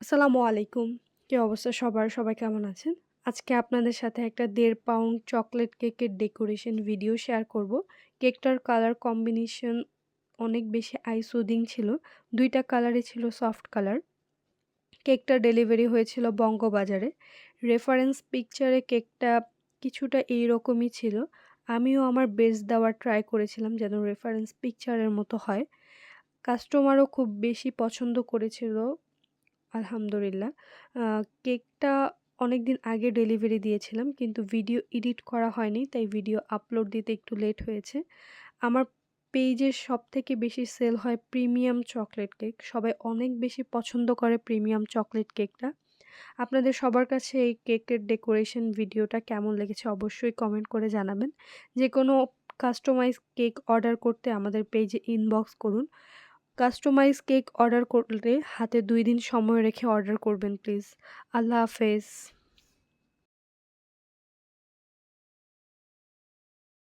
আসসালামু আলাইকুম। কি অবস্থা সবার? সবাই কেমন আছেন? আজকে আপনাদের সাথে একটা ১.৫ পাউন্ড চকোলেট কেকের ডেকোরেশন ভিডিও শেয়ার করব। কেকটার কালার কম্বিনেশন অনেক বেশি আই সুদিং ছিল। ২ টা কালারই ছিল সফট কালার। কেকটা ডেলিভারি হয়েছিল বঙ্গবাজারে। রেফারেন্স পিকচারে কেকটা কিছুটা এইরকমই ছিল। আমিও আমার বেস্ট দেওয়ার ট্রাই করেছিলাম যেন রেফারেন্স পিকচারের মতো হয়। কাস্টমারও খুব বেশি পছন্দ করেছিল। আলহামদুলিল্লাহ। আ কেকটা অনেকদিন আগে ডেলিভারি দিয়েছিলাম। কিন্তু ভিডিও এডিট করা হয়নি। তাই ভিডিও আপলোড দিতে একটু লেট হয়েছে। আমার পেইজে সবথেকে বেশি সেল হয় প্রিমিয়াম চকোলেট কেক। সবাই অনেক বেশি পছন্দ করে প্রিমিয়াম চকোলেট কেকটা। আপনাদের সবার কাছে এই কেকের ডেকোরেশন ভিডিওটা কেমন লেগেছে অবশ্যই কমেন্ট করে জানাবেন। যেকোনো কাস্টমাইজ কেক অর্ডার করতে আমাদের পেজে ইনবক্স করুন। কাস্টমাইজ কেক অর্ডার করলে হাতে ২ দিন সময় রেখে অর্ডার করবেন প্লিজ। আল্লাহ হাফেজ।